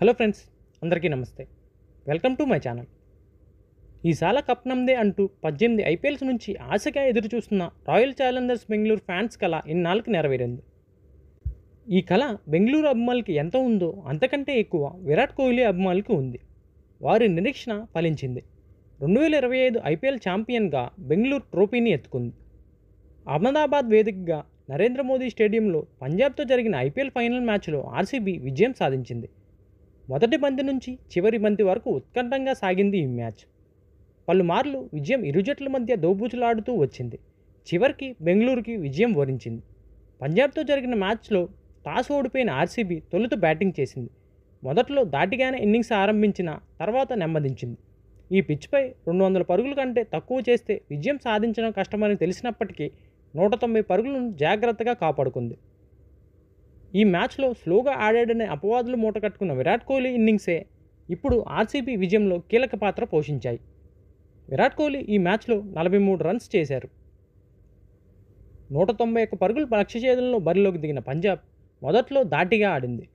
Hello friends, అందరికీ నమస్తే. Welcome to my channel. ఈసాల కప్ నమ్దే అంటూ 18 ఐపీఎల్స్ నుంచి ఆశగా ఎదురుచూస్తున్న రాయల్ ఛాలెంజర్స్ బెంగళూరు ఫ్యాన్స్ కల ఇన్నాళ్ళకి నెరవేరింది. ఈ కళ బెంగళూరు అభిమానులకి ఎంత ఉందో అంతకంటే ఎక్కువ విరాట్ కోహ్లీ అభిమానులకి ఉంది. వారి నిరీక్షణ ఫలించింది. 2025 ఐపీఎల్ ఛాంపియన్గా బెంగళూరు ట్రోఫీని ఎత్తుకుంది. అహ్మదాబాద్ వేదికగా నరేంద్ర మోదీ స్టేడియంలో పంజాబ్తో జరిగిన ఐపీఎల్ ఫైనల్ మ్యాచ్లో ఆర్సీబీ విజయం సాధించింది. మొదటి బంతి నుంచి చివరి బంతి వరకు ఉత్కంఠంగా సాగింది ఈ మ్యాచ్. పలుమార్లు విజయం ఇరు జట్ల మధ్య దోబూచులాడుతూ వచ్చింది. చివరికి బెంగళూరుకి విజయం వరించింది. పంజాబ్తో జరిగిన మ్యాచ్లో టాస్ ఓడిపోయిన ఆర్సీబీ తొలుత బ్యాటింగ్ చేసింది. మొదట్లో దాటిగానే ఇన్నింగ్స్ ఆరంభించిన తర్వాత నెమ్మదించింది. ఈ పిచ్పై 200 పరుగుల కంటే తక్కువ చేస్తే విజయం సాధించడం కష్టమని తెలిసినప్పటికీ 190 పరుగులను జాగ్రత్తగా కాపాడుకుంది. ఈ మ్యాచ్లో స్లోగా ఆడాడనే అపవాదులు మూటకట్టుకున్న విరాట్ కోహ్లీ ఇన్నింగ్సే ఇప్పుడు ఆర్సీబీ విజయంలో కీలక పాత్ర పోషించాయి. విరాట్ కోహ్లీ ఈ మ్యాచ్లో 43 రన్స్ చేశారు. 191 పరుగుల లక్ష్యఛేదనలో బరిలోకి దిగిన పంజాబ్ మొదట్లో ధాటిగా ఆడింది.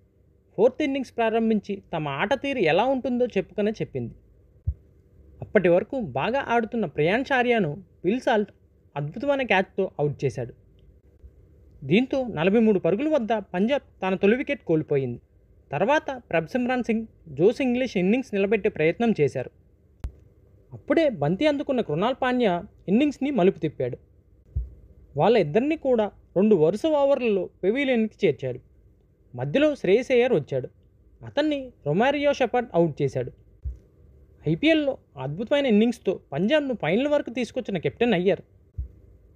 ఫోర్త్ ఇన్నింగ్స్ ప్రారంభించి తమ ఆట తీరు ఎలా ఉంటుందో చెప్పింది. అప్పటి వరకు బాగా ఆడుతున్న ప్రియాంష్ ఆర్యాను విల్ సాల్ట్ అద్భుతమైన క్యాచ్తో అవుట్ చేశాడు. దీంతో 43 పరుగుల వద్ద పంజాబ్ తన తొలి వికెట్ కోల్పోయింది. తర్వాత Prabhsimran Singh, Josh Inglis innings నిలబెట్టే ప్రయత్నం చేశారు. అప్పుడే బంతి అందుకున్న కృణాల్ పాండ్యా ఇన్నింగ్స్ని మలుపు తిప్పాడు. వాళ్ళ ఇద్దరిని కూడా 2 వరుస ఓవర్లలో పెవిలియన్కి చేర్చాడు. మధ్యలో శ్రేయస్ అయ్యర్ వచ్చాడు. అతన్ని రొమారియో షెపర్డ్ అవుట్ చేశాడు. ఐపీఎల్లో అద్భుతమైన ఇన్నింగ్స్తో పంజాబ్ను ఫైనల్ వరకు తీసుకొచ్చిన కెప్టెన్ అయ్యర్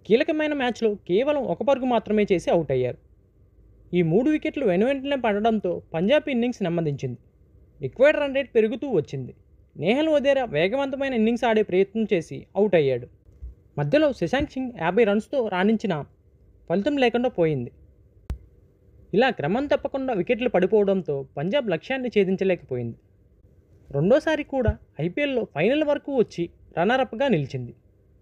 కీలకమైన మ్యాచ్లో కేవలం 1 పరుగు మాత్రమే చేసి అవుట్ అయ్యారు. ఈ 3 వికెట్లు వెనువెంటనే పడడంతో పంజాబ్ ఇన్నింగ్స్ నెమ్మదించింది. రిక్వైర్డ్ రన్ రేట్ పెరుగుతూ వచ్చింది. నేహల్ వధేరా వేగవంతమైన ఇన్నింగ్స్ ఆడే ప్రయత్నం చేసి అవుట్ అయ్యాడు. మధ్యలో శశాంక్ సింగ్ 50 రన్స్తో రాణించిన ఫలితం లేకుండా పోయింది. ఇలా క్రమం తప్పకుండా వికెట్లు పడిపోవడంతో పంజాబ్ లక్ష్యాన్ని ఛేదించలేకపోయింది. రెండోసారి కూడా ఐపీఎల్లో ఫైనల్ వరకు వచ్చి రన్నరప్గా నిలిచింది.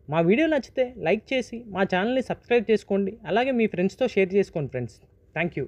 మా వీడియో నచ్చితే లైక్ చేసి మా ఛానల్ని సబ్స్క్రైబ్ చేసుకోండి. అలాగే మీ ఫ్రెండ్స్తో షేర్ చేసుకోండి ఫ్రెండ్స్. Thank you.